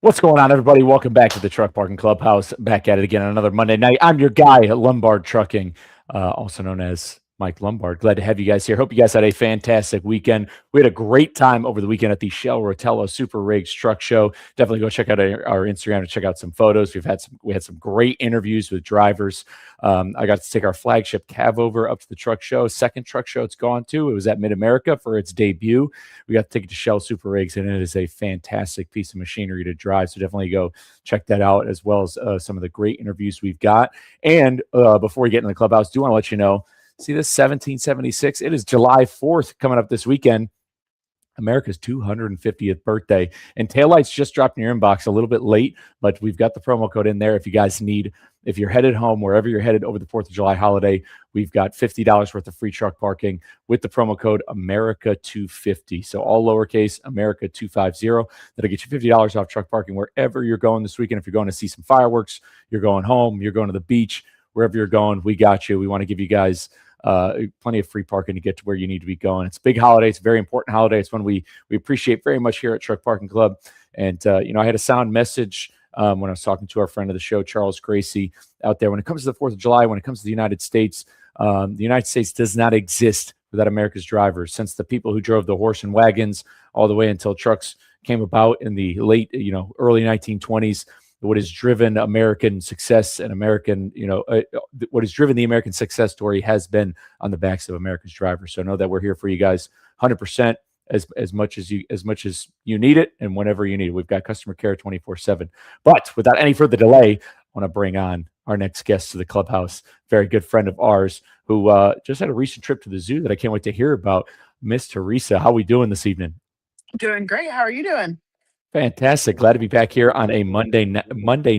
What's going on, everybody? Welcome back to the Truck Parking Clubhouse. Back at it again on another Monday night. I'm your guy at Lombard Trucking, also known as Mike Lombard. Glad to have you guys here. Hope you guys had a fantastic weekend. We had a great time over the weekend at the Shell Rotello Super Rigs Truck Show. Definitely go check out our Instagram to check out some photos. We had some great interviews with drivers. I got to take our flagship Cav over up to the truck show. Second truck show it's gone to. It was at Mid America for its debut. We got to take it to Shell Super Rigs, and it is a fantastic piece of machinery to drive. So definitely go check that out, as well as some of the great interviews we've got. And before we get in the clubhouse, do want to let you know, see this 1776? It is July 4th coming up this weekend. America's 250th birthday, and taillights just dropped in your inbox a little bit late, but we've got the promo code in there if you guys need. If you're headed home, wherever you're headed over the 4th of July holiday, we've got $50 worth of free truck parking with the promo code America250. So all lowercase, America250. That'll get you $50 off truck parking wherever you're going this weekend. If you're going to see some fireworks, you're going home, you're going to the beach, wherever you're going, we got you. We want to give you guys plenty of free parking to get to where you need to be going. It's a big holiday. It's a very important holiday. It's one we appreciate very much here at Truck Parking Club. And, I had a sound message when I was talking to our friend of the show, Charles Gracie, out there. When it comes to the 4th of July, when it comes to the United States does not exist without America's drivers. Since the people who drove the horse and wagons all the way until trucks came about in the late, early 1920s, what has driven American success and what has driven the American success story has been on the backs of America's drivers. So know that we're here for you guys 100% as much as you need it and whenever you need it. We've got customer care 24/7. But without any further delay, I want to bring on our next guest to the clubhouse, very good friend of ours who just had a recent trip to the zoo that I can't wait to hear about. Miss Teresa, how we doing this evening? Doing great. How are you doing? Fantastic. Glad to be back here on a Monday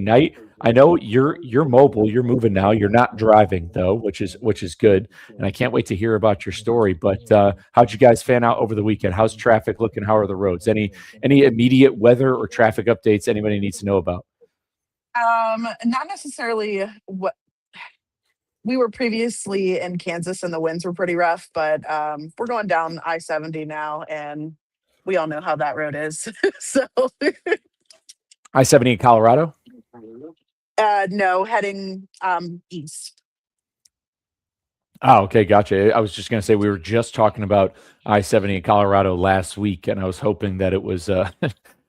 night. I know you're mobile, you're moving now. You're not driving though, which is good. And I can't wait to hear about your story. But how'd you guys fan out over the weekend? How's traffic looking? How are the roads? Any immediate weather or traffic updates anybody needs to know about? Not necessarily what we were previously in Kansas and the winds were pretty rough, but we're going down I-70 now and we all know how that road is. So I-70 in Colorado? no, heading east. Oh, okay, gotcha. I was just going to say we were just talking about I-70 in Colorado last week, and I was hoping that it was I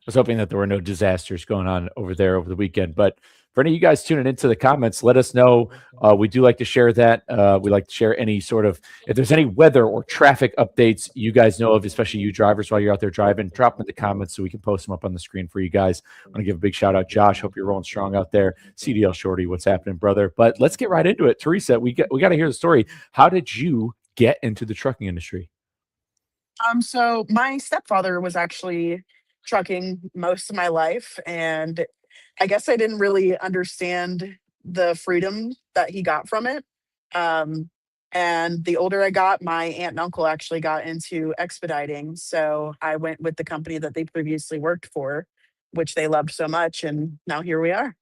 was hoping that there were no disasters going on over there over the weekend. But for any of you guys tuning into the comments, let us know. We do like to share that. We like to share any sort of, if there's any weather or traffic updates you guys know of, especially you drivers while you're out there driving, drop them in the comments so we can post them up on the screen for you guys. I want to give a big shout out, Josh. Hope you're rolling strong out there. CDL Shorty, what's happening, brother? But let's get right into it. Teresa, we got to hear the story. How did you get into the trucking industry? So my stepfather was actually trucking most of my life, and I guess I didn't really understand the freedom that he got from it. And the older I got, my aunt and uncle actually got into expediting. So I went with the company that they previously worked for, which they loved so much. And now here we are.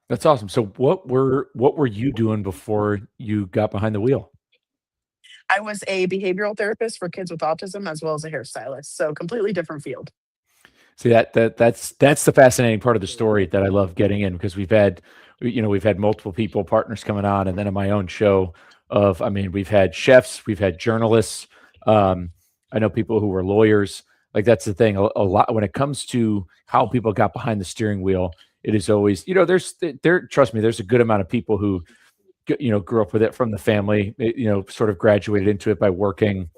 That's awesome. So what were you doing before you got behind the wheel? I was a behavioral therapist for kids with autism as well as a hairstylist. So completely different field. See that's the fascinating part of the story that I love getting in, because we've had multiple people, partners coming on, and then on my own show we've had chefs, we've had journalists, I know people who were lawyers. Like that's the thing, a lot when it comes to how people got behind the steering wheel. It is always, trust me, there's a good amount of people who grew up with it from the family, sort of graduated into it by working,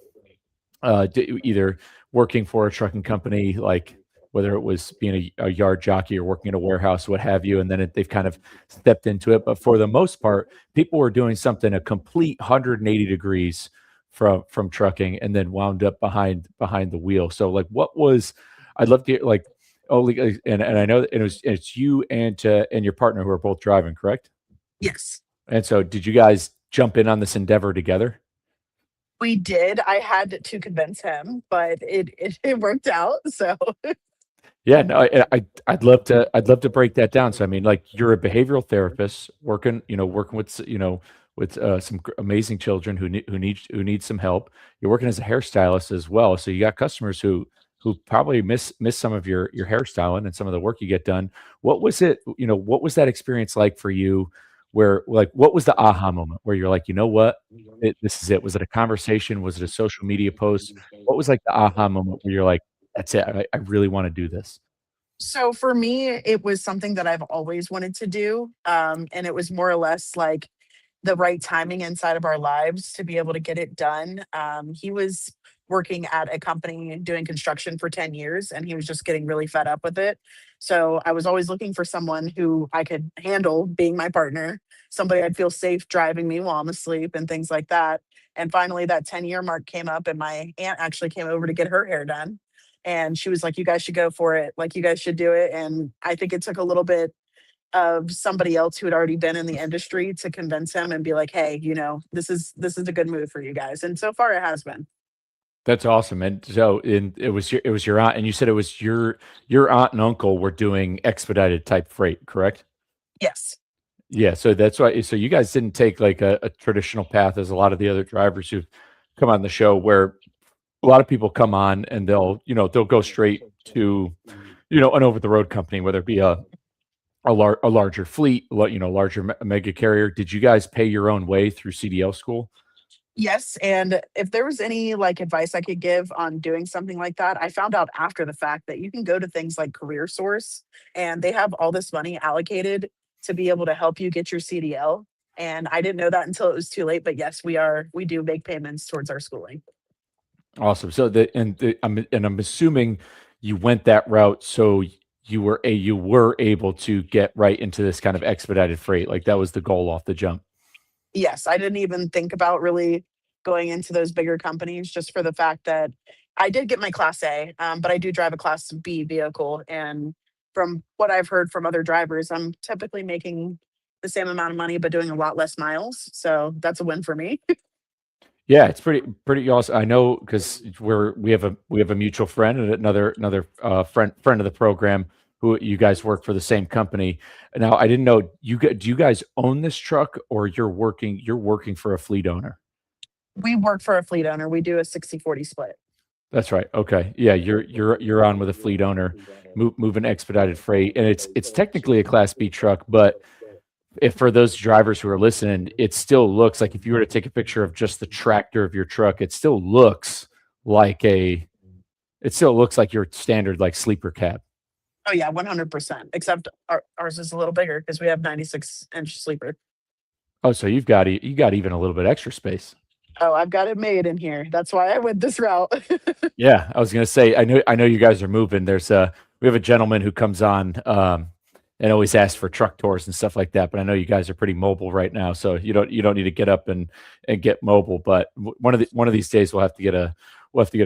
either working for a trucking company, like whether it was being a yard jockey or working in a warehouse, what have you, and then they've kind of stepped into it. But for the most part, people were doing something a complete 180 degrees from trucking, and then wound up behind the wheel. So, like, what was? I'd love to hear, like, and I know that it's you and your partner who are both driving, correct? Yes. And so, did you guys jump in on this endeavor together? We did. I had to convince him, but it worked out. So Yeah, no, I'd love to break that down. So I mean, like, you're a behavioral therapist working with some amazing children who need some help. You're working as a hairstylist as well. So you got customers who who probably miss some of your hairstyling and some of the work you get done. What was it? What was that experience like for you? Where like what was the aha moment where you're like, you know what, this is it? Was it a conversation? Was it a social media post? What was like the aha moment where you're like, that's it? I really want to do this. So for me, it was something that I've always wanted to do. And it was more or less like the right timing inside of our lives to be able to get it done. He was working at a company doing construction for 10 years and he was just getting really fed up with it. So I was always looking for someone who I could handle being my partner, somebody I'd feel safe driving me while I'm asleep and things like that. And finally, that 10-year mark came up, and my aunt actually came over to get her hair done. And she was like, "You guys should go for it. Like, you guys should do it." And I think it took a little bit of somebody else who had already been in the industry to convince him and be like, "Hey, this is a good move for you guys." And so far it has been. That's awesome. And so it was your aunt, and you said it was your aunt and uncle were doing expedited type freight, correct? Yes. Yeah, so that's why so you guys didn't take like a traditional path as a lot of the other drivers who've come on the show where a lot of people come on and they'll go straight to, an over the road company, whether it be a larger fleet, larger mega carrier. Did you guys pay your own way through CDL school? Yes, and if there was any, like, advice I could give on doing something like that, I found out after the fact that you can go to things like Career Source, and they have all this money allocated to be able to help you get your CDL, and I didn't know that until it was too late, but yes, we do make payments towards our schooling. Awesome. So I'm assuming you went that route so you were able to get right into this kind of expedited freight. Like that was the goal off the jump. Yes, I didn't even think about really going into those bigger companies just for the fact that I did get my Class A, but I do drive a Class B vehicle, and from what I've heard from other drivers, I'm typically making the same amount of money, but doing a lot less miles, so that's a win for me. Yeah, it's pretty awesome. I know because we have a mutual friend and another friend of the program who you guys work for the same company. Now I didn't know do you guys own this truck or you're working for a fleet owner? We work for a fleet owner, we do a 60/40 split. That's right. Okay. Yeah, you're on with a fleet owner, moving expedited freight, and it's technically a Class B truck, but if for those drivers who are listening, it still looks like if you were to take a picture of just the tractor of your truck, like a it still looks like your standard like sleeper cab. Oh, yeah, 100%, except ours is a little bigger because we have 96-inch sleeper. Oh, so you got even a little bit extra space. Oh, I've got it made in here, that's why I went this route. Yeah, I was gonna say, I know you guys are moving. We have a gentleman who comes on, and always asks for truck tours and stuff like that, but I know you guys are pretty mobile right now, so you don't need to get up and get mobile, but one of these days we'll have to get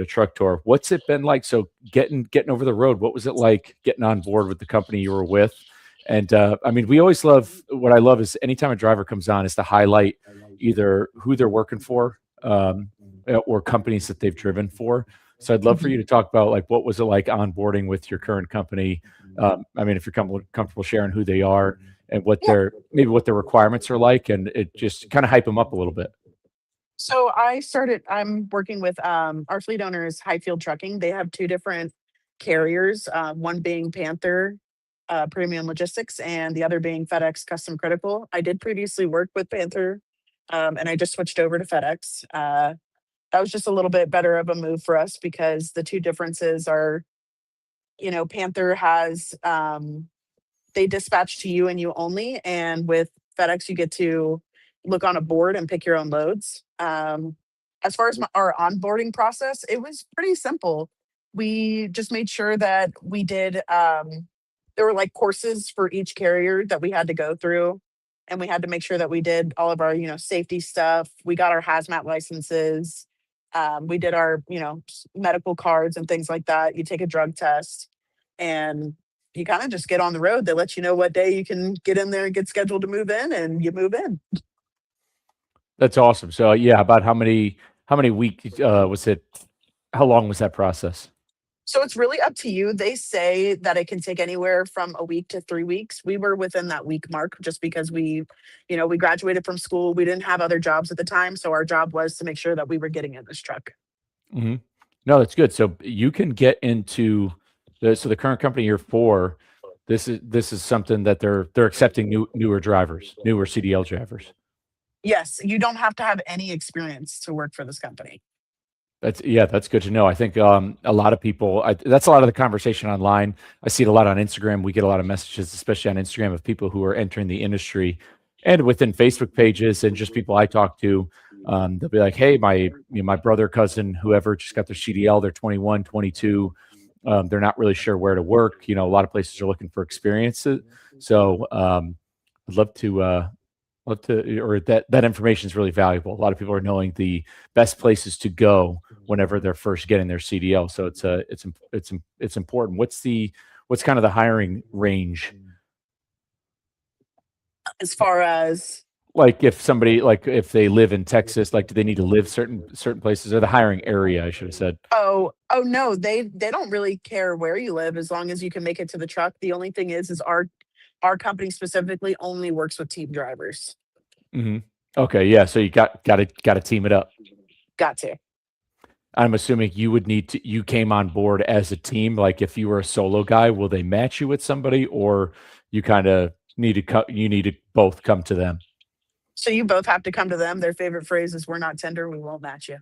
a truck tour. What's it been like? So getting over the road, what was it like getting on board with the company you were with? And I mean, we always love what I love is anytime a driver comes on is to highlight either who they're working for, or companies that they've driven for. So I'd love for you Mhm. to talk about like what was it like onboarding with your current company. I mean, if you're comfortable sharing who they are and Yeah. what their requirements are like, and it just kind of hype them up a little bit. So I'm working with our fleet owner is Highfield Trucking. They have two different carriers, one being Panther Premium Logistics and the other being FedEx Custom Critical. I did previously work with Panther, and I just switched over to FedEx. That was just a little bit better of a move for us because the two differences are, Panther has they dispatch to you and you only. And with FedEx, you get to look on a board and pick your own loads. As far as our onboarding process, it was pretty simple. We just made sure that we did, there were like courses for each carrier that we had to go through. And we had to make sure that we did all of our, safety stuff. We got our hazmat licenses. We did our, medical cards and things like that. You take a drug test. And you kinda just get on the road. They let you know what day you can get in there and get scheduled to move in, and you move in. That's awesome. So yeah, about how many weeks was it? How long was that process? So it's really up to you. They say that it can take anywhere from a week to 3 weeks. We were within that week mark just because we graduated from school. We didn't have other jobs at the time, so our job was to make sure that we were getting in this truck. Mhm. No, that's good. So you can get into the current company you're for. This is something that they're accepting newer drivers, newer CDL drivers. Yes, you don't have to have any experience to work for this company. That's good to know. I think a lot of people. That's a lot of the conversation online. I see it a lot on Instagram. We get a lot of messages, especially on Instagram, of people who are entering the industry, and within Facebook pages and just people I talk to. They'll be like, "Hey, my brother, cousin, whoever just got their CDL. They're 21, 22. They're not really sure where to work. A lot of places are looking for experiences. So I'd love to, or that information is really valuable. A lot of people are knowing the best places to go whenever they're first getting their CDL. So it's important. What's kind of the hiring range? As far as Like if they live in Texas, like do they need to live certain places, or the hiring area, I should have said. oh no, they don't really care where you live as long as you can make it to the truck. The only thing is our company specifically only works with team drivers. Hmm. Okay, yeah. So you got to team it up. Got to. I'm assuming you came on board as a team. Like if you were a solo guy, will they match you with somebody, or you kind of you need to both come to them? So you both have to come to them. Their favorite phrase is "We're not Tinder. We won't match you."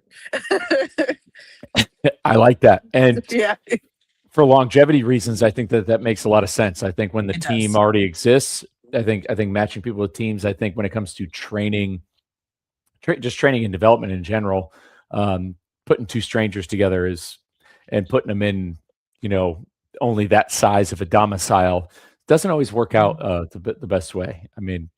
I like that. And Yeah, for longevity reasons, I think that makes a lot of sense. I think when the it team does. already exists, I think matching people with teams. I think when it comes to training, just training and development in general, putting two strangers together is and putting them in, you know, only that size of a domicile doesn't always work out the best way. I mean,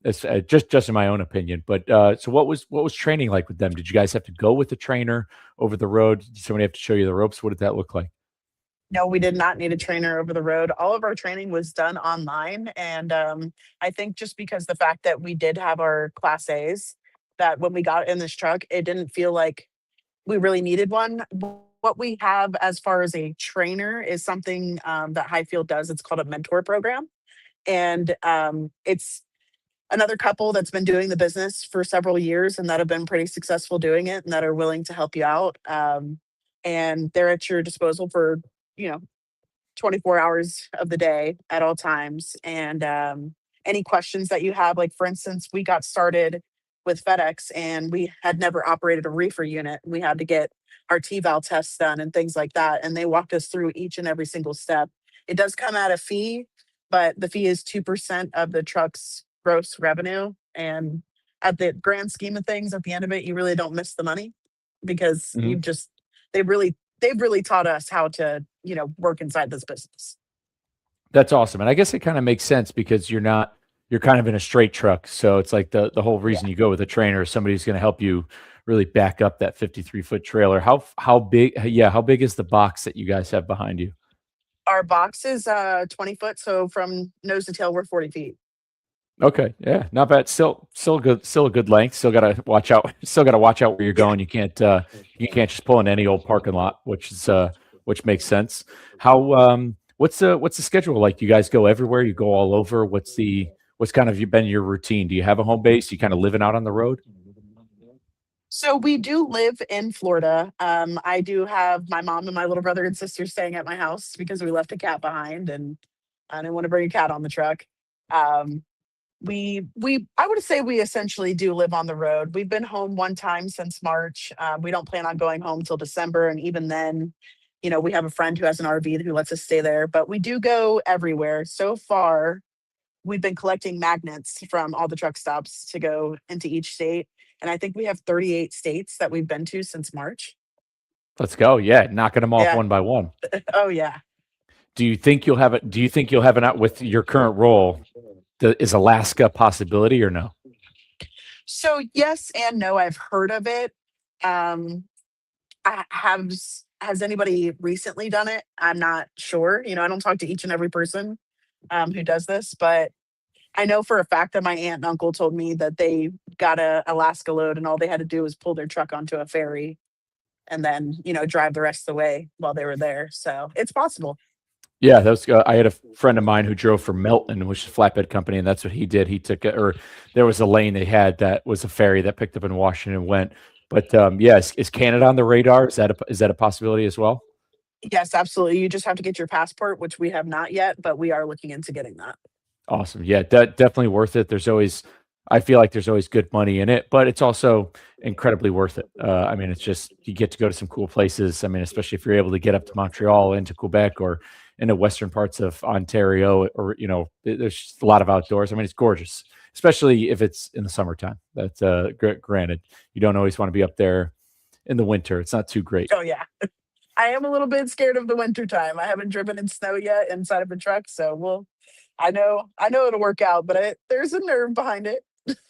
it's just in my own opinion. But so what was training like with them? Did you guys have to go with the trainer over the road? Did somebody have to show you the ropes? What did that look like? No, we did not need a trainer over the road. All of our training was done online, and I think just because the fact that we did have our Class A's, that when we got in this truck, it didn't feel like we really needed one. What we have as far as a trainer is something that Highfield does. It's called a mentor program, and it's another couple that's been doing the business for several years and that have been pretty successful doing it and that are willing to help you out. And they're at your disposal for, you know, 24 hours of the day at all times. And any questions that you have, like for instance, we got started with FedEx and we had never operated a reefer unit. We had to get our T-val tests done and things like that. And they walked us through each and every single step. It does come at a fee, but the fee is 2% of the truck's gross revenue. And at the grand scheme of things, at the end of it, you really don't miss the money because Mhm. they really they've really taught us how to, work inside this business. That's awesome, and I guess it kinda makes sense because you're kind of in a straight truck, so it's like the whole Yeah. reason you go with a trainer is somebody who's gonna help you really back up that 53-foot trailer. How big how big is the box that you guys have behind you? Our box is 20 foot, so from nose to tail, we're 40 feet. Okay, yeah, not bad. Still a good length. Still gotta watch out. Still gotta watch out where you're Yeah. going. You can't just pull in any old parking lot, which makes sense. What's the schedule like? You guys go everywhere? You go all over? What's kind of been your routine? Do you have a home base? You kind of living out on the road? So we do live in Florida. I do have my mom and my little brother and sister staying at my house because we left a cat behind and I didn't want to bring a cat on the truck. Um, we I would say we essentially do live on the road. We've been home one time since March. We don't plan on going home till December, and even then, we have a friend who has an RV who lets us stay there. But we do go everywhere. So far, we've been collecting magnets from all the truck stops to go into each state, and I think we have 38 states that we've been to since March. Let's go. Yeah, knocking them off Yeah. one by one. Oh yeah. Do you think you'll have it out with your current role? Is Alaska a possibility or no? So yes and no. I've heard of it. Um, has anybody recently done it? I'm not sure. I don't talk to each and every person who does this, but I know for a fact that my aunt and uncle told me that they got a Alaska load and all they had to do was pull their truck onto a ferry and then, drive the rest of the way while they were there. So it's possible. Yeah, that was. I had a friend of mine who drove for Melton, which is a flatbed company, and that's what he did. He took or there was a lane they had that was a ferry that picked up in Washington and went. But yeah, is Canada on the radar? Is that a possibility as well? Yes, absolutely. You just have to get your passport, which we have not yet, but we are looking into getting that. Awesome. Yeah, definitely worth it. I feel like there's always good money in it, but it's also incredibly worth it. I mean, it's just you get to go to some cool places. I mean, especially if you're able to get up to Montreal, into Quebec, or into western parts of Ontario, or there's just a lot of outdoors. I mean, it's gorgeous, especially if it's in the summertime. That's granted, you don't always want to be up there in the winter. It's not too great. Oh yeah. I am a little bit scared of the winter time. I haven't driven in snow yet inside of a truck, so I know it'll work out, but there's a nerve behind it.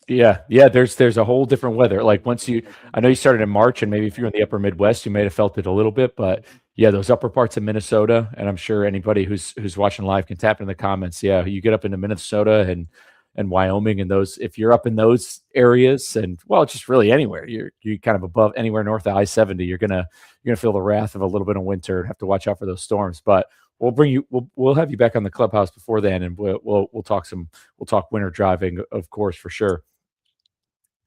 Yeah, yeah. There's a whole different weather. Like I know you started in March, and maybe if you're in the upper Midwest, you may have felt it a little bit. But yeah, those upper parts of Minnesota, and I'm sure anybody who's watching live can tap in the comments. Yeah, you get up into Minnesota and Wyoming, and those if you're up in those areas, and well, just really anywhere you kind of above anywhere north of I-70, you're gonna feel the wrath of a little bit of winter and have to watch out for those storms. But we'll have you back on the clubhouse before then, and we'll talk winter driving, of course, for sure.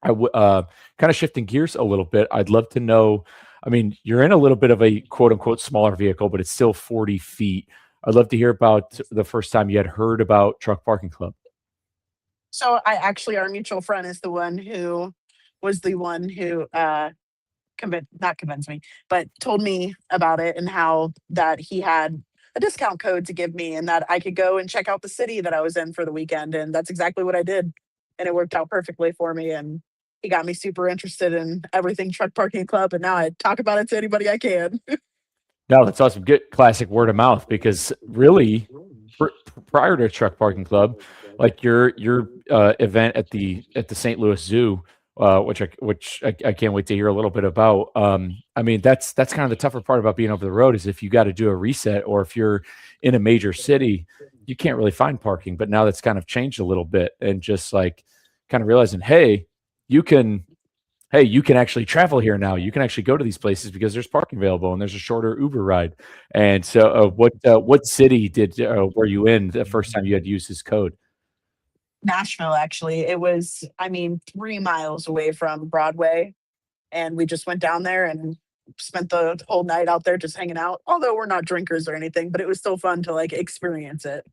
Kind of shifting gears a little bit. I'd love to know. I mean, you're in a little bit of a quote unquote smaller vehicle, but it's still 40 feet. I'd love to hear about the first time you had heard about Truck Parking Club. So I actually, our mutual friend is the one who not convinced me, but told me about it and how that he had a discount code to give me and that I could go and check out the city that I was in for the weekend. And that's exactly what I did. And it worked out perfectly for me. And he got me super interested in everything truck parking club. And now I talk about it to anybody I can. No, that's awesome. Good classic word of mouth because really, pr- prior to Truck Parking Club, like your event at the St. Louis Zoo, which I can't wait to hear a little bit about. I mean, that's kind of the tougher part about being over the road is if you got to do a reset or if you're in a major city, you can't really find parking. But now that's kind of changed a little bit, and just like kind of realizing, you can you can actually travel here now. You can actually go to these places because there's parking available and there's a shorter Uber ride. And so, what city were you in the first time you had used this code? Nashville, actually. It was, I mean, 3 miles away from Broadway. And we just went down there and spent the whole night out there just hanging out. Although we're not drinkers or anything, but it was still fun to like experience it.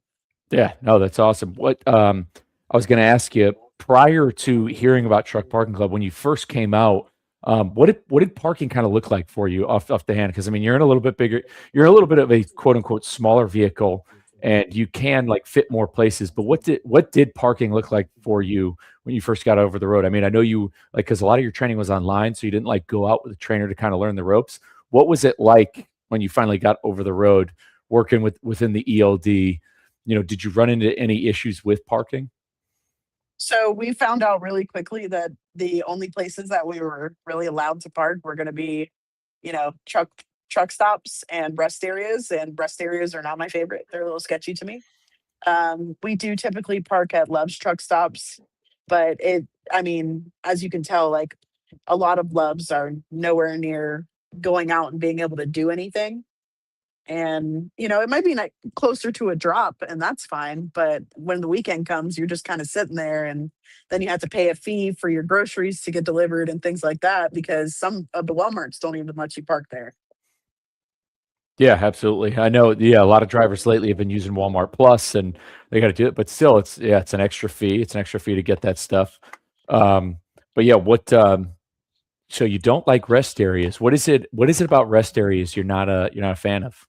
Yeah, no, that's awesome. I was going to ask you prior to hearing about Truck Parking Club when you first came out, what did parking kind of look like for you off the hand? Because I mean, you're in a little bit bigger, you're in a little bit of a quote unquote smaller vehicle, and you can like fit more places. But what did parking look like for you when you first got over the road? I mean, I know you like because a lot of your training was online, so you didn't like go out with a trainer to kind of learn the ropes. What was it like when you finally got over the road working within the ELD? Did you run into any issues with parking? So we found out really quickly that the only places that we were really allowed to park were going to be, truck stops and rest areas. And rest areas are not my favorite. They're a little sketchy to me. We do typically park at Love's truck stops, but I mean, as you can tell, like a lot of Loves are nowhere near going out and being able to do anything. And, it might be like closer to a drop and that's fine. But when the weekend comes, you're just kind of sitting there and then you have to pay a fee for your groceries to get delivered and things like that because some of the Walmarts don't even let you park there. Yeah, absolutely. I know. Yeah, a lot of drivers lately have been using Walmart Plus, and they got to do it. But still, it's an extra fee. It's an extra fee to get that stuff. Um, but yeah, so you don't like rest areas? What is it? What is it about rest areas you're not a fan of?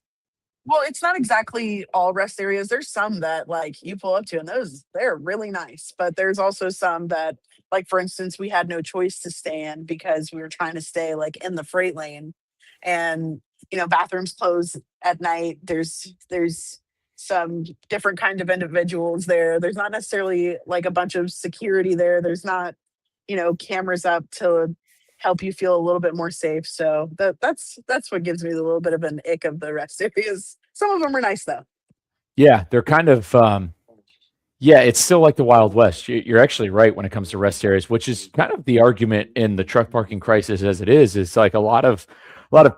Well, it's not exactly all rest areas. There's some that like you pull up to and those they're really nice, but there's also some that like for instance, we had no choice to stay in because we were trying to stay like in the freight lane and bathrooms close at night. There's some different kind of individuals there. There's not necessarily like a bunch of security there. There's not, cameras up to help you feel a little bit more safe. So that's what gives me a little bit of an ick of the rest areas. Some of them are nice though. Yeah, they're kind of. Yeah, it's still like the Wild West. You're actually right when it comes to rest areas, which is kind of the argument in the truck parking crisis as it is. It's like a lot of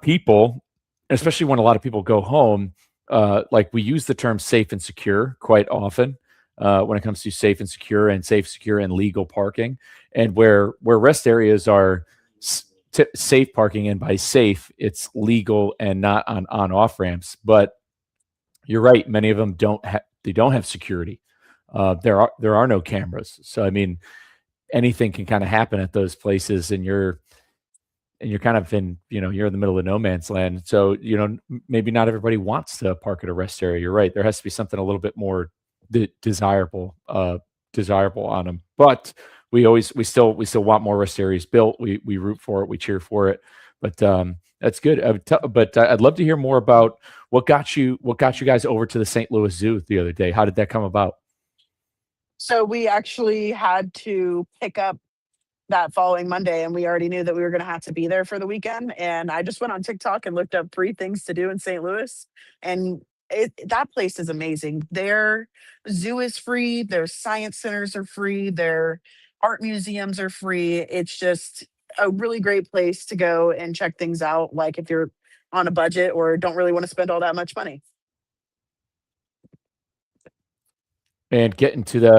people, especially when a lot of people go home. Like we use the term safe and secure quite often when it comes to safe, secure, and legal parking, and where rest areas are safe parking, and by safe, it's legal and not on off ramps. But you're right, many of them don't have security. There are no cameras, so I mean, anything can kind of happen at those places, and you're kind of in, you're in the middle of no man's land. So, maybe not everybody wants to park at a rest area. You're right. There has to be something a little bit more desirable on them. But we still want more rest areas built. We root for it. We cheer for it. But that's good. But I'd love to hear more about what got you guys over to the St. Louis Zoo the other day. How did that come about? So we actually had to pick up that following Monday, and we already knew that we were going to have to be there for the weekend. And I just went on TikTok and looked up 3 things to do in St. Louis, and that place is amazing. Their zoo is free. Their science centers are free. Their art museums are free. It's just a really great place to go and check things out. Like if you're on a budget or don't really want to spend all that much money. And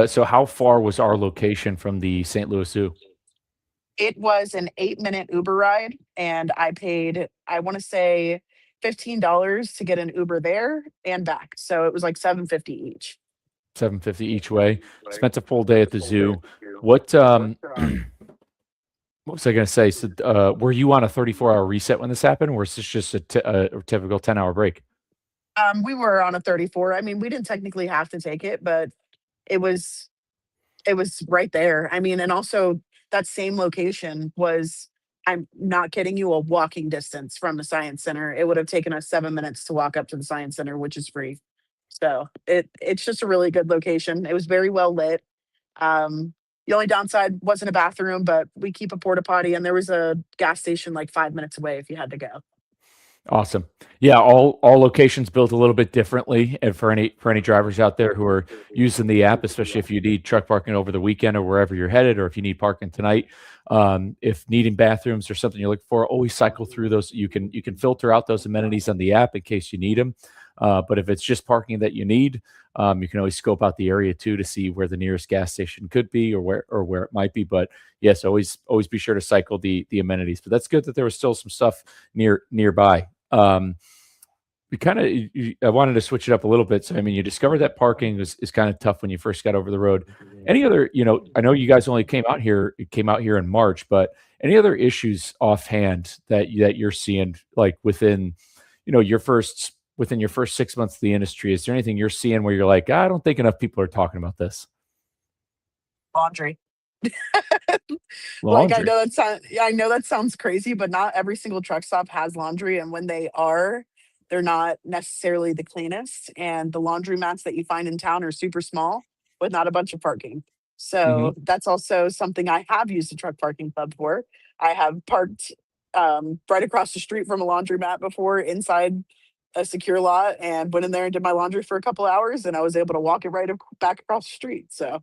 so how far was our location from the St. Louis Zoo? It was an 8-minute Uber ride, and I paid, I want to say, $15 to get an Uber there and back. So it was like 750 each. 750 each way. Spent a full day at the zoo. What what was I going to say? So, were you on a 34-hour reset when this happened, or was this just a typical 10-hour break? We were on a 34. I mean, we didn't technically have to take it, but it was it was right there. I mean, and also that same location was, I'm not kidding you, a walking distance from the science center. It would have taken us 7 minutes to walk up to the science center, which is free. So it's just a really good location. It was very well lit. The only downside wasn't a bathroom, but we keep a porta potty, and there was a gas station like 5 minutes away if you had to go. Awesome. Yeah, all locations built a little bit differently. And for any drivers out there who are using the app, especially if you need truck parking over the weekend or wherever you're headed, or if you need parking tonight, if needing bathrooms or something you're looking for, always cycle through those. You can filter out those amenities on the app in case you need them. But if it's just parking that you need, you can always scope out the area too to see where the nearest gas station could be, or where it might be. But yes, always be sure to cycle the amenities. But that's good that there was still some stuff nearby. We kind of I wanted to switch it up a little bit. So I mean, you discovered that parking is kind of tough when you first got over the road. Any other, I know you guys only came out here in March, but any other issues offhand that you're seeing, like within your first 6 months of the industry? Is there anything you're seeing where you're like, I don't think enough people are talking about this? Laundry. Like Laundry. I know that sounds crazy, but not every single truck stop has laundry, and when they are, they're not necessarily the cleanest. And the laundromats that you find in town are super small with not a bunch of parking. So Hmm. that's also something I have used a truck parking club for. I have parked right across the street from a laundromat before inside a secure lot, and went in there and did my laundry for a couple hours, and I was able to walk it back across the street. So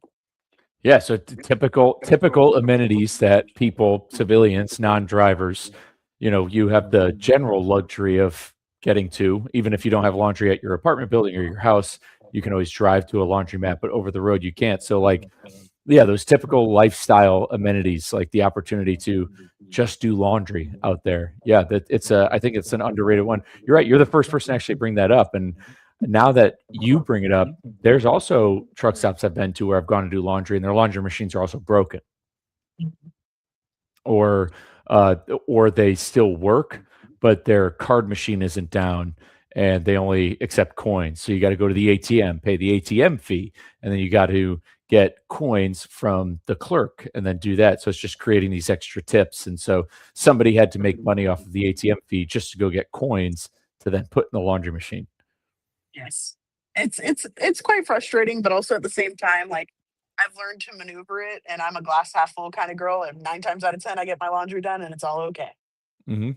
Yeah, so typical amenities that people, civilians, non-drivers, you have the general luxury of getting to. Even if you don't have laundry at your apartment building or your house, you can always drive to a laundromat, but over the road you can't. So like, yeah, those typical lifestyle amenities, like the opportunity to just do laundry out there. Yeah, I think it's an underrated one. You're right. You're the first person to actually bring that up. And now that you bring it up, there's also truck stops I've been to where I've gone to do laundry, and their laundry machines are also broken, or uh, or they still work, but their card machine isn't down, and they only accept coins. So you got to go to the ATM, pay the ATM fee, and then you got to get coins from the clerk, and then do that. So it's just creating these extra tips, and so somebody had to make money off of the ATM fee just to go get coins to then put in the laundry machine. yes, it's quite frustrating, but also at the same time, like I've learned to maneuver it, and I'm a glass half full kind of girl. And 9 times out of 10, I get my laundry done, and it's all okay. Hmm.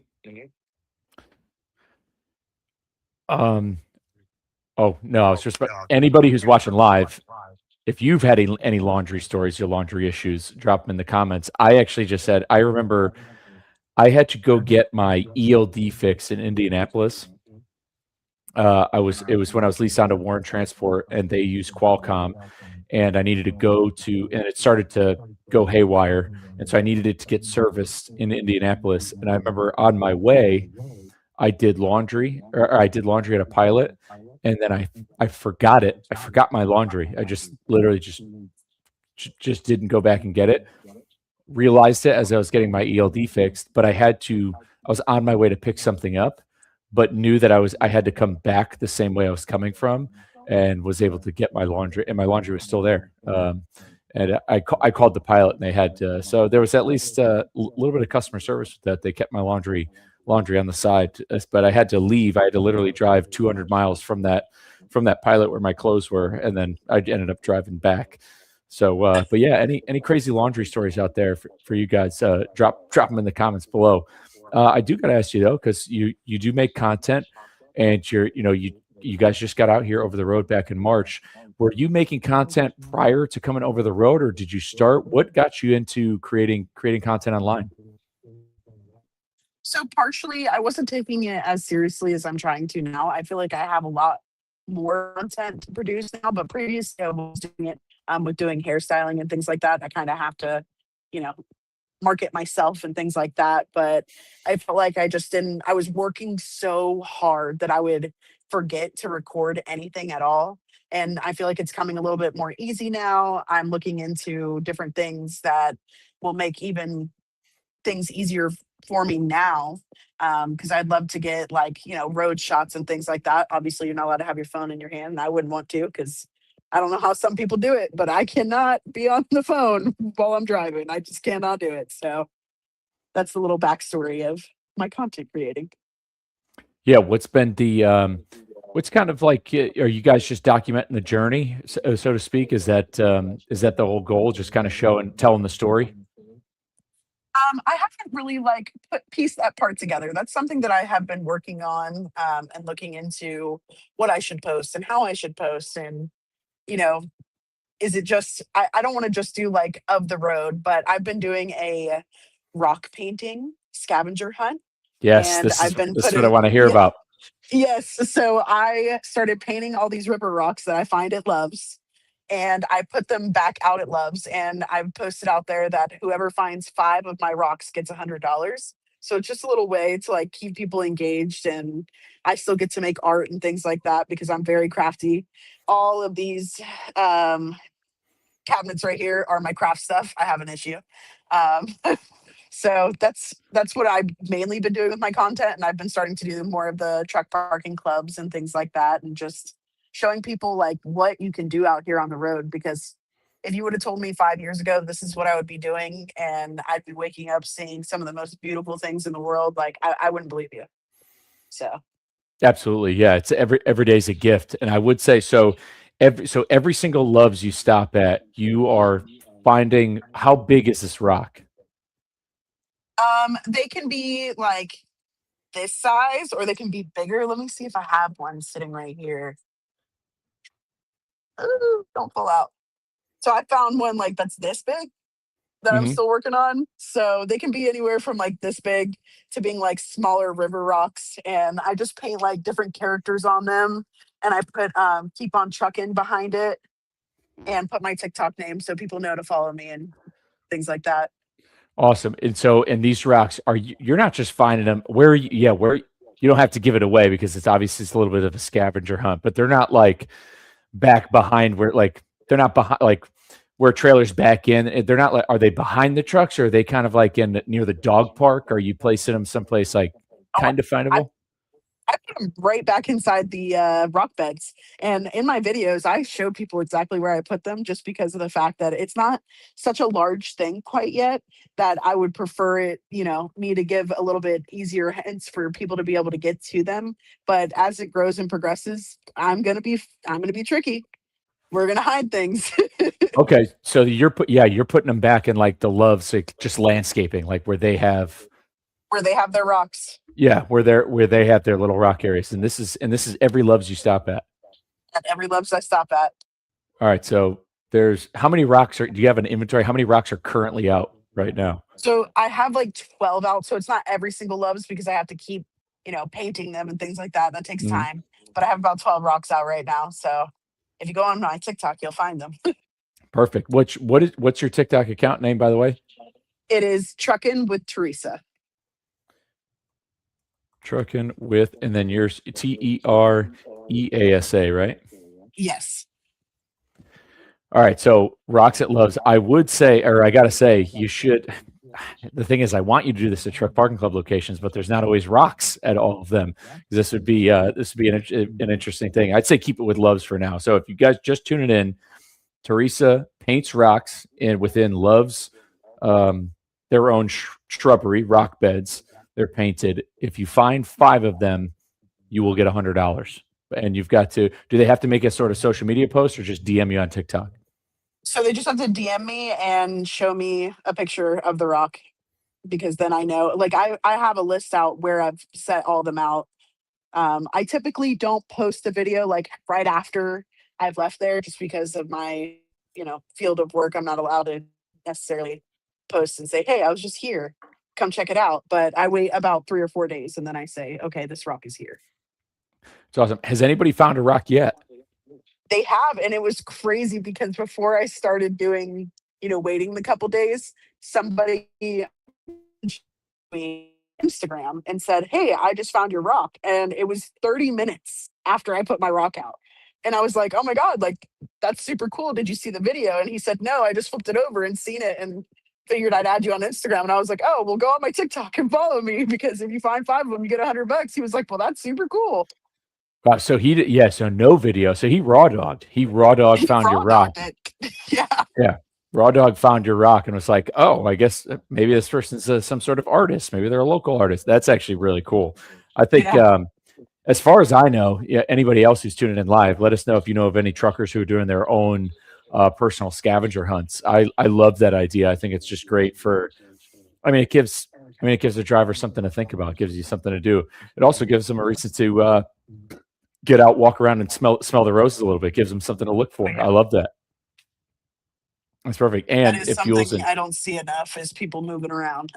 Um, oh no, I was just anybody who's watching live. If you've had any laundry stories or laundry issues, drop them in the comments. I actually just said, I remember I had to go get my ELD fix in Indianapolis, It was when I was leased onto Warren Transport, and they use Qualcomm, and I needed to go to, and it started to go haywire, and so I needed it to get serviced in Indianapolis. And I remember on my way, I did laundry, or I did laundry at a Pilot, and then I forgot it. I forgot my laundry. I just literally just didn't go back and get it. Realized it as I was getting my ELD fixed, but I was on my way to pick something up, but knew that I had to come back the same way I was coming from, and was able to get my laundry, and my laundry was still there. And I called the Pilot, and they had so there was at least a little bit of customer service with that. They kept my laundry on the side, but I had to leave. I had to literally drive 200 miles from that Pilot where my clothes were, and then I ended up driving back. So, but yeah, any crazy laundry stories out there for you guys? Drop them in the comments below. I do got to ask you though, because you do make content, and you guys just got out here over the road back in March. Were you making content prior to coming over the road, or did you start? What got you into creating content online? So partially, I wasn't taking it as seriously as I'm trying to now. I feel like I have a lot more content to produce now, but previously I was doing it with doing hairstyling and things like that. I kind of have to, you know, market myself and things like that. But I felt like I just didn't, I was working so hard that I would forget to record anything at all. And I feel like it's coming a little bit more easy now. I'm looking into different things that will make even things easier for me now, because I'd love to get like road shots and things like that. Obviously, you're not allowed to have your phone in your hand, and I wouldn't want to because I don't know how some people do it, but I cannot be on the phone while I'm driving. I just cannot do it. So that's the little backstory of my content creating. Yeah, what's kind of like? Are you guys just documenting the journey, so to speak? Is that the whole goal? Just kind of showing, telling the story? I haven't really like put piece that part together. That's something that I have been working on, and looking into what I should post and how I should post. And, you know, is it just, I don't want to just do like of the road, but I've been doing a rock painting scavenger hunt, Yes, and I've been this is what I putting, want to hear yeah, about. yes. So I started painting all these river rocks that I find at Love's, and I put them back out at Love's. And I've posted out there that whoever finds 5 of my rocks gets $100. So it's just a little way to like keep people engaged, and I still get to make art and things like that because I'm very crafty. All of these um, cabinets right here are my craft stuff. I have an issue. Um, so that's what I've mainly been doing with my content, and I've been starting to do more of the truck parking clubs and things like that, and just showing people like what you can do out here on the road. Because if you would have told me 5 years ago this is what I would be doing, and I'd be waking up seeing some of the most beautiful things in the world, like I wouldn't believe you. So Absolutely, yeah. It's every day's a gift, and I would say so. Every single Loves you stop at, you are finding how big is this rock? they can be like this size or they can be bigger. Let me see if I have one sitting right here. Ooh, don't pull out. So I found one like that's this big that I'm Hmm. still working on. So they can be anywhere from like this big to being like smaller river rocks. And I just paint like different characters on them. And I put keep on truckin behind it and put my TikTok name so people know to follow me and things like that. Awesome. And these rocks are you're not just finding them where where you don't have to give it away because it's a little bit of a scavenger hunt, but they're not like back behind where like they're not behind like where trailers back in. They're not like, are they behind the trucks, or are they kind of like in near the dog park? Are you placing them someplace like Oh, kind of I findable? I put them right back inside the rock beds. And in my videos, I show people exactly where I put them just because of the fact that it's not such a large thing quite yet that I would prefer it, me to give a little bit easier hints for people to be able to get to them. But as it grows and progresses, I'm going to be tricky. We're going to hide things Okay, so you're putting them back in like the Loves, like just landscaping, like where they have where they have their rocks where they have their little rock areas, and this is every Loves you stop at. at every Loves I stop at. All right, so there's how many rocks are? Do you have an inventory? How many rocks are currently out right now? So I have like 12 out. So it's not every single Loves because I have to keep painting them and things like that. That takes time. But I have about 12 rocks out right now. So if you go on my TikTok, you'll find them. Perfect. What's your TikTok account name, by the way? It is Truckin with Teresa. Truckin with, and then yours, TEREASA, right? Yes. All right. So rocks at Loves. I would say, or I gotta say, you should. The thing is, I want you to do this at truck parking club locations, but there's not always rocks at all of them. This would be an interesting thing. I'd say keep it with Loves for now. So if you guys just tuning in, Teresa paints rocks within Loves, their own shrubbery rock beds. They're painted. If you find 5 of them, you will get $100. And you've got to. Do they have to make a sort of social media post or just DM you on TikTok? So they just have to DM me and show me a picture of the rock, because then I know, like, I have a list out where I've set all them out. I typically don't post a video like right after I've left there, just because of my, field of work. I'm not allowed to necessarily post and say, hey, I was just here. Come check it out. But I wait about 3 or 4 days and then I say, okay, this rock is here. It's awesome. Has anybody found a rock yet? They have, and it was crazy because before I started doing, waiting the couple days, somebody me Instagram and said, "Hey, I just found your rock." And it was 30 minutes after I put my rock out. And I was like, "Oh my God, like that's super cool. Did you see the video?" And he said, "No, I just flipped it over and seen it and figured I'd add you on Instagram." And I was like, "Oh, well, go on my TikTok and follow me, because if you find 5 of them, you get $100." He was like, "Well, that's super cool." Wow, so so no video. So he raw dogged. He raw dog He found your raw rock. dogged it. Yeah. Yeah. Raw dog found your rock and was like, oh, I guess maybe this person's some sort of artist. Maybe they're a local artist. That's actually really cool. I think, Yeah. as far as I know, anybody else who's tuning in live, let us know if you know of any truckers who are doing their own personal scavenger hunts. I love that idea. I think it's just great for. It gives the driver something to think about. It gives you something to do. It also gives them a reason to get out, walk around, and smell the roses a little bit. It gives them something to look for. I love that. That's perfect, That and is it fuels something in. I don't see enough, is people moving around.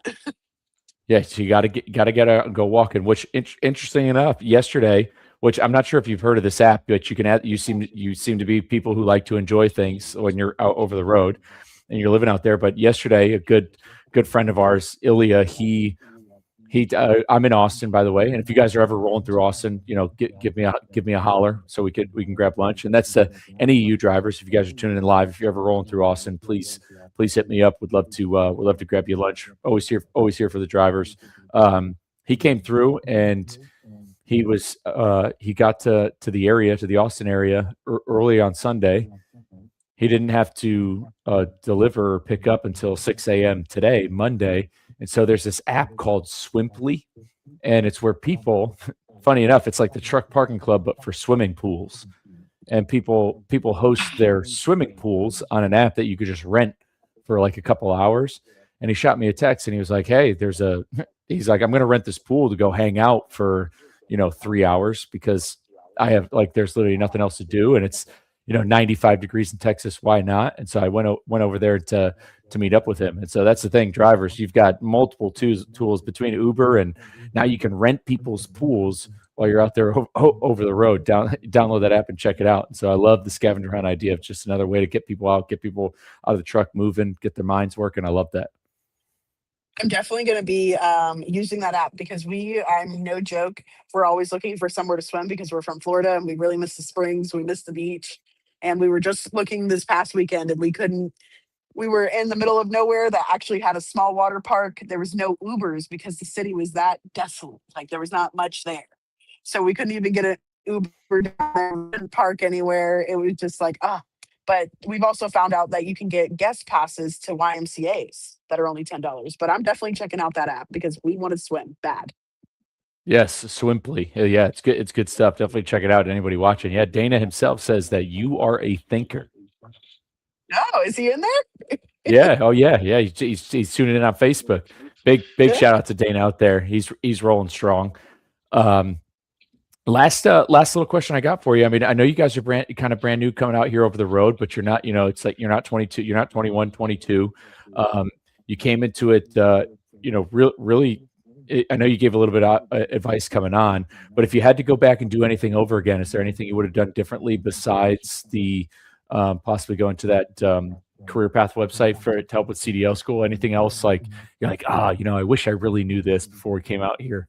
Yeah, so you got to out and go walking. Which interesting enough, yesterday, which I'm not sure if you've heard of this app, but you can add. You seem to be people who like to enjoy things when you're out over the road, and you're living out there. But yesterday, a good friend of ours, Ilya, I'm in Austin, by the way, and if you guys are ever rolling through Austin, give me a holler so we can grab lunch. And that's any of you drivers, if you guys are tuning in live, if you're ever rolling through Austin, please hit me up. We'd love to grab you lunch. Always here for the drivers. He came through and he got to the area, to the Austin area early on Sunday. He didn't have to deliver or pick up until 6 a.m. today, Monday. And so there's this app called Swimply, and it's where people, funny enough, it's like the truck parking club, but for swimming pools. And people host their swimming pools on an app that you could just rent for like a couple hours. And he shot me a text and he was like, "Hey, he's like, I'm going to rent this pool to go hang out for, 3 hours because there's literally nothing else to do. And it's, 95 degrees in Texas. Why not?" And so I went over there to meet up with him. And so that's the thing, drivers, you've got multiple tools between Uber, and now you can rent people's pools while you're out there over the road. Download that app and check it out. And so I love the scavenger hunt idea. It's just another way to get people out of the truck moving, get their minds working. I love that. I'm definitely going to be using that app, because I'm no joke, we're always looking for somewhere to swim because we're from Florida and we really miss the springs. We miss the beach. And we were just looking this past weekend and we were in the middle of nowhere that actually had a small water park. There was no Ubers because the city was that desolate. Like, there was not much there. So we couldn't even get an Uber down there. We couldn't park anywhere. It was just like, But we've also found out that you can get guest passes to YMCAs that are only $10. But I'm definitely checking out that app because we want to swim bad. Yes, Swimply. Yeah, it's good. It's good stuff. Definitely check it out. Anybody watching? Yeah, Dana himself says that you are a thinker. Oh, is he in there? Yeah. Oh, yeah. Yeah. He's tuning in on Facebook. Big shout out to Dana out there. He's rolling strong. Last little question I got for you. I know you guys are brand new coming out here over the road, but you're not. It's like you're not 22. You're not 21, 22. You came into it. Really I know you gave a little bit of advice coming on, but if you had to go back and do anything over again, is there anything you would have done differently besides the possibly going to that career path website for to help with CDL school? Anything else like you're like, I wish I really knew this before we came out here?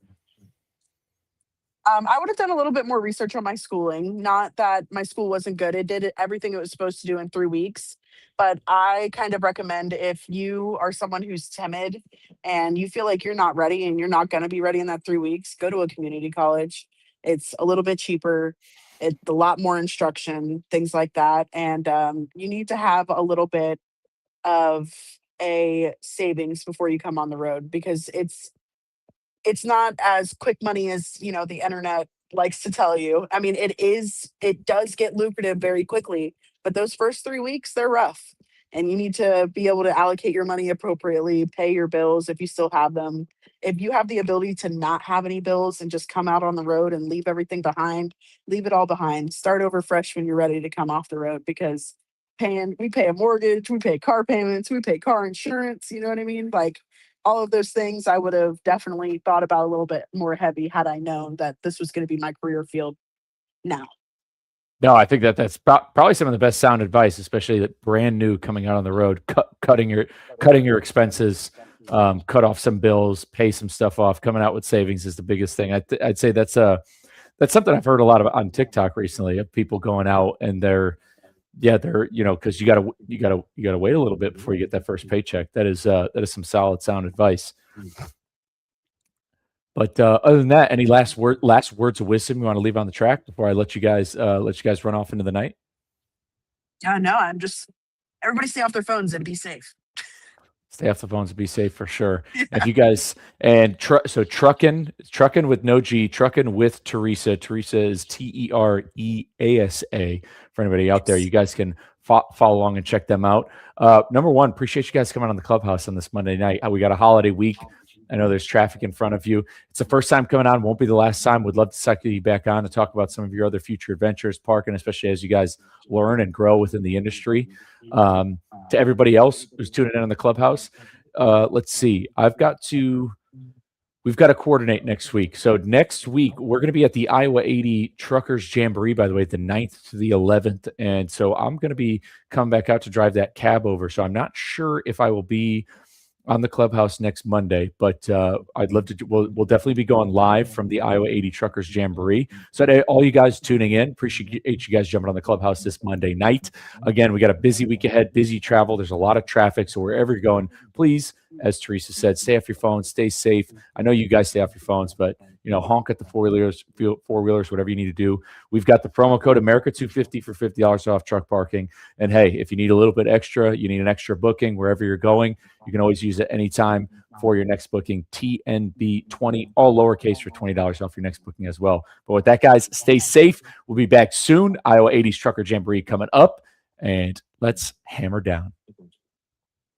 I would have done a little bit more research on my schooling. Not that my school wasn't good. It did everything it was supposed to do in 3 weeks. But I kind of recommend if you are someone who's timid and you feel like you're not ready and you're not going to be ready in that 3 weeks, go to a community college. It's a little bit cheaper, it's a lot more instruction, things like that. And you need to have a little bit of a savings before you come on the road because it's not as quick money as the internet likes to tell you. I mean, it does get lucrative very quickly, but those first 3 weeks they're rough, and you need to be able to allocate your money appropriately, pay your bills if you still have them. If you have the ability to not have any bills and just come out on the road and leave everything behind, leave it all behind. Start over fresh when you're ready to come off the road because paying we pay a mortgage, we pay car payments, we pay car insurance, you know what I mean? Like all of those things I would have definitely thought about a little bit more heavy had I known that this was going to be my career field now. No, I think that's probably some of the best sound advice, especially that brand new coming out on the road, cutting your expenses, cut off some bills, pay some stuff off. Coming out with savings is the biggest thing. I'd say that's something I've heard a lot of on TikTok recently of people going out and they're because you gotta wait a little bit before you get that first paycheck. That is some solid sound advice. But other than that, any last words of wisdom you want to leave on the track before I let you guys run off into the night? Yeah, no, I'm just everybody stay off their phones and be safe. Stay off the phones and be safe for sure. If you guys and so truckin with no G, truckin with Teresa. Teresa is Tereasa. For anybody out there, Yes. you guys can follow along and check them out. Number one, appreciate you guys coming on the Clubhouse on this Monday night. We got a holiday week. I know there's traffic in front of you. It's the first time coming on. Won't be the last time. Would love to suck you back on to talk about some of your other future adventures, parking, especially as you guys learn and grow within the industry. To everybody else who's tuning in on the Clubhouse, let's see. We've got to coordinate next week. So next week, we're going to be at the Iowa 80 Truckers Jamboree, by the way, the 9th to the 11th. And so I'm going to be coming back out to drive that cab over. So I'm not sure if I will be on the Clubhouse next Monday, but I'd love to. We'll definitely be going live from the Iowa 80 Truckers Jamboree. So to all you guys tuning in, appreciate you guys jumping on the Clubhouse this Monday night. Again, we got a busy week ahead, busy travel. There's a lot of traffic, so wherever you're going, please, as Teresa said, stay off your phones, stay safe. I know you guys stay off your phones, but honk at the four-wheelers, whatever you need to do. We've got the promo code America250 for $50 off truck parking. And hey, if you need a little bit extra, you need an extra booking wherever you're going, you can always use it anytime for your next booking. TNB20, all lowercase, for $20 off your next booking as well. But with that, guys, stay safe. We'll be back soon. Iowa 80s Trucker Jamboree coming up, and let's hammer down.